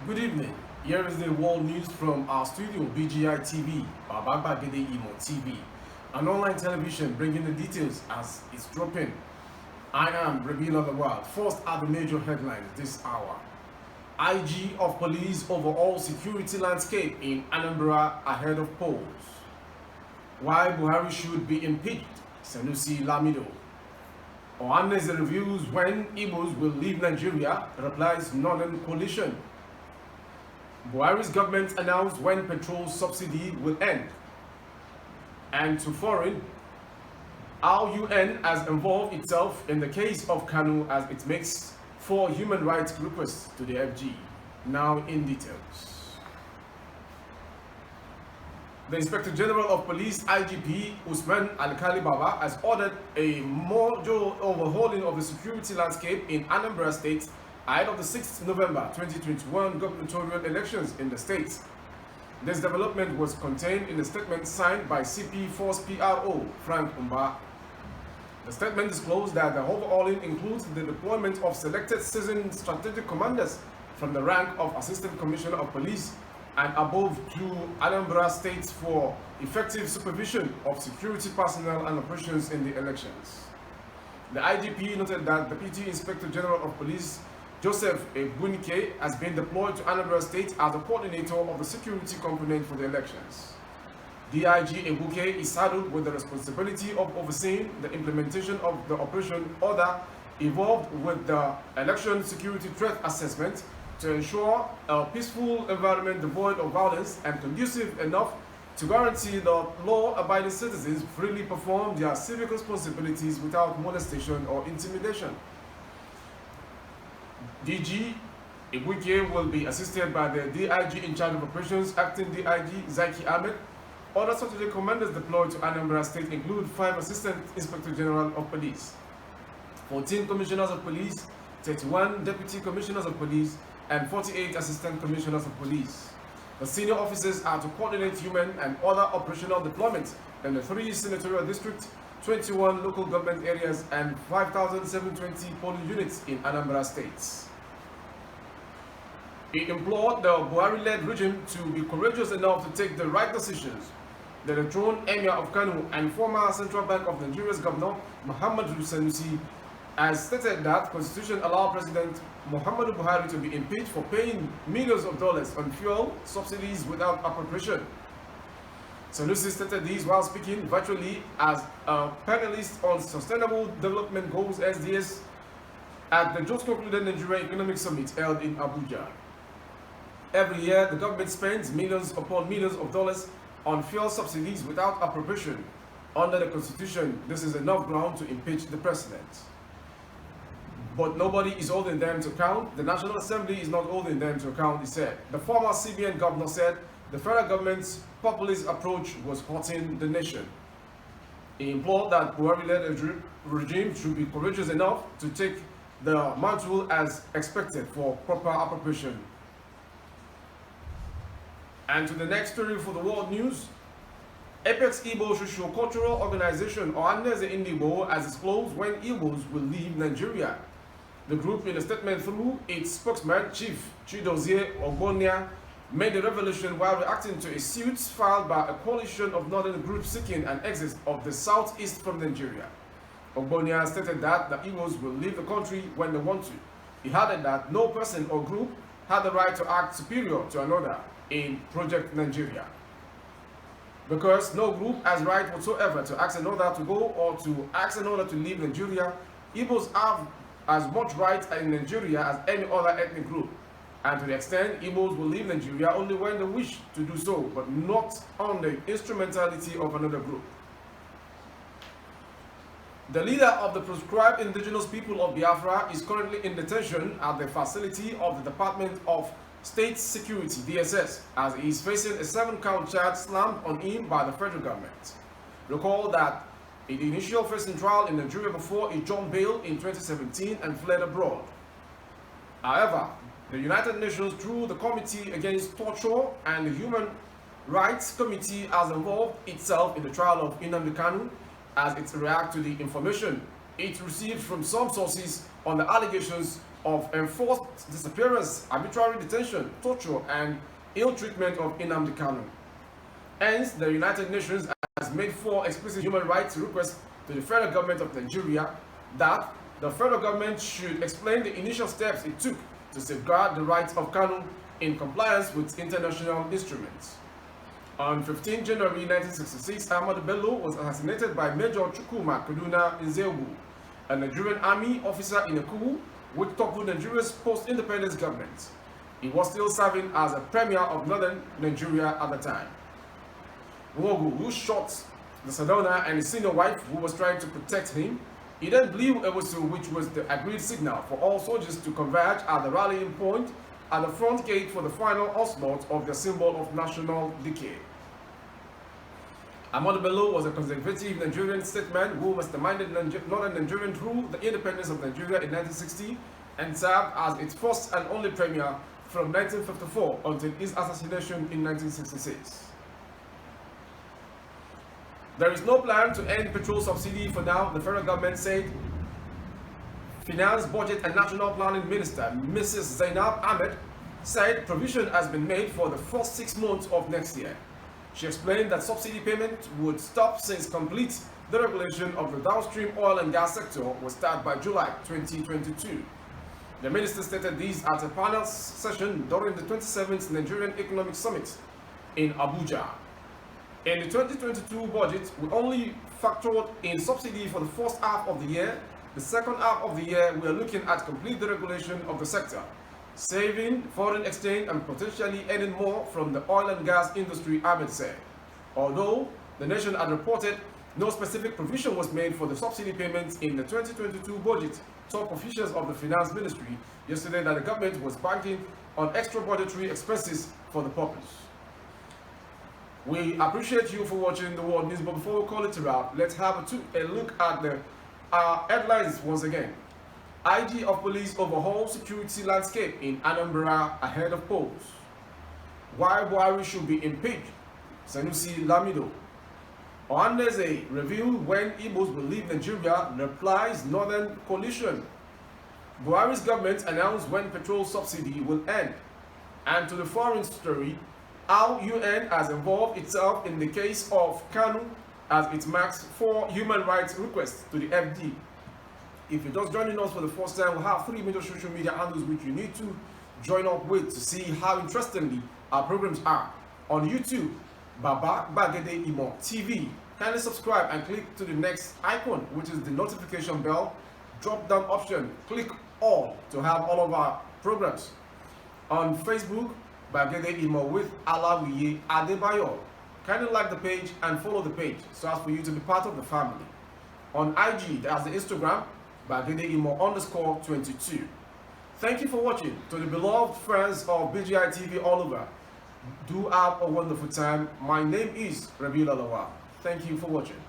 Good evening. Here is the world news from our studio, BGI TV, Bababa Gede Imo TV, an online television bringing the details as it's dropping. I am Rabin of the World. First are the major headlines this hour. IG of police overall security landscape in Anambra ahead of polls. Why Buhari should be impeached, Sanusi Lamido. Ohaneze reviews when Igbos will leave Nigeria, replies Northern Coalition. Buhari's government announced when petrol subsidy will end. And to foreign, our UN has involved itself in the case of Kanu as it makes 4 human rights requests to the FG. Now in details. The Inspector General of Police, IGP Usman Alkali Baba, has ordered a major overhauling of the security landscape in Anambra State ahead of the 6th November 2021 gubernatorial elections in the state. This development was contained in a statement signed by CP Force PRO Frank Umba. The statement disclosed that the overhauling includes the deployment of selected seasoned strategic commanders from the rank of Assistant Commissioner of Police and above to Anambra State for effective supervision of security personnel and operations in the elections. The IGP noted that Deputy Inspector General of Police Joseph Ebunike has been deployed to Anambra State as a coordinator of the security component for the elections. DIG Ebuke is saddled with the responsibility of overseeing the implementation of the operation order involved with the election security threat assessment to ensure a peaceful environment devoid of violence and conducive enough to guarantee that law-abiding citizens freely perform their civic responsibilities without molestation or intimidation. DG Ebuke will be assisted by the DIG in charge of operations, acting DIG Zaki Ahmed. Other strategic commanders deployed to Anambra State include 5 Assistant Inspector General of Police, 14 Commissioners of Police, 31 Deputy Commissioners of Police, and 48 Assistant Commissioners of Police. The senior officers are to coordinate human and other operational deployments in the 3 senatorial districts, 21 local government areas, and 5,720 polling units in Anambra State. He implored the Buhari-led regime to be courageous enough to take the right decisions. The dethroned Emir of Kanu and former Central Bank of Nigeria's Governor Muhammadu Sanusi has stated that Constitution allows President Muhammadu Buhari to be impeached for paying millions of dollars on fuel subsidies without appropriation. Sanusi stated this while speaking virtually as a panelist on Sustainable Development Goals SDS at the just concluded Nigeria Economic Summit held in Abuja. Every year, the government spends millions upon millions of dollars on fuel subsidies without appropriation. Under the Constitution, this is enough ground to impeach the president. But nobody is holding them to account. The National Assembly is not holding them to account, he said. The former CBN governor said the federal government's populist approach was hurting the nation. He implored that Buhari-led regime should be courageous enough to take the mantle as expected for proper appropriation. And to the next story for the world news, Apex Igbo Socio-Cultural Organization Ohaneze Ndigbo has disclosed when Igbos will leave Nigeria. The group, in a statement through its spokesman, Chief Chidozie Ogbonia, made the revelation while reacting to a suit filed by a coalition of northern groups seeking an exit of the southeast from Nigeria. Ogbonia stated that the Igbos will leave the country when they want to. He added that no person or group had the right to act superior to another in Project Nigeria. Because no group has right whatsoever to ask another to go or to ask another to leave Nigeria, Igbos have as much right in Nigeria as any other ethnic group. And to the extent Igbos will leave Nigeria only when they wish to do so, but not on the instrumentality of another group. The leader of the proscribed indigenous people of Biafra is currently in detention at the facility of the Department of State Security, DSS, as he is facing a 7-count charge slammed on him by the federal government. Recall that in the initial facing trial in Nigeria before he jumped bail in 2017 and fled abroad. However, the United Nations, through the Committee Against Torture and the Human Rights Committee, has involved itself in the trial of Nnamdi Kanu as it reacts to the information it received from some sources on the allegations of enforced disappearance, arbitrary detention, torture, and ill treatment of Nnamdi Kanu. Hence, the United Nations has made 4 explicit human rights requests to the federal government of Nigeria that the federal government should explain the initial steps it took to safeguard the rights of Kanu in compliance with international instruments. On 15 January 1966, Ahmadu Bello was assassinated by Major Chukwuma Kaduna Nzeogbu, a Nigerian army officer in a coup which toppled Nigeria's post-independence government. He was still serving as a premier of northern Nigeria at the time. Nwogu, who shot the Sardauna and his senior wife, who was trying to protect him, he then blew a whistle, which was the agreed signal for all soldiers to converge at the rallying point at the front gate for the final onslaught of the symbol of national decay. Ahmadu Bello was a conservative Nigerian statesman who masterminded northern Nigerian through the independence of Nigeria in 1960 and served as its first and only premier from 1954 until his assassination in 1966. There is no plan to end petrol subsidy for now, the federal government said. Finance, Budget and National Planning Minister Mrs. Zainab Ahmed said provision has been made for the first 6 months of next year. She explained that subsidy payment would stop since complete deregulation of the downstream oil and gas sector will start by July 2022. The minister stated this at a panel session during the 27th Nigerian Economic Summit in Abuja. In the 2022 budget, we only factored in subsidy for the first half of the year. The second half of the year, we are looking at complete deregulation of the sector, saving foreign exchange and potentially earning more from the oil and gas industry, Ahmed said. Although the nation had reported no specific provision was made for the subsidy payments in the 2022 budget, top officials of the finance ministry yesterday that the government was banking on extra budgetary expenses for the purpose. We appreciate you for watching the World News, but before we call it a wrap, let's have a look at the headlines once again. IG of police overhaul security landscape in Anambra ahead of polls. Why Buhari should be impeached? Sanusi Lamido. Ohaneze revealed when Igbos will leave Nigeria, replies Northern Coalition. Buhari's government announced when petrol subsidy will end. And to the foreign story, how UN has involved itself in the case of Kanu as it marks 4 human rights requests to the FD. If you're just joining us for the first time, we have 3 major social media handles which you need to join up with to see how interestingly our programs are. On YouTube, Baba Gbagede Imo TV. Kindly subscribe and click to the next icon, which is the notification bell. Drop down option, click all to have all of our programs. On Facebook, Gbagede Imo with Alawiye Adebayo. Kindly like the page and follow the page so as for you to be part of the family. On IG, that's the Instagram, Gbagede Imo _22. Thank you for watching. To the beloved friends of BGI TV all over, do have a wonderful time. My name is Rabiul Alawal. Thank you for watching.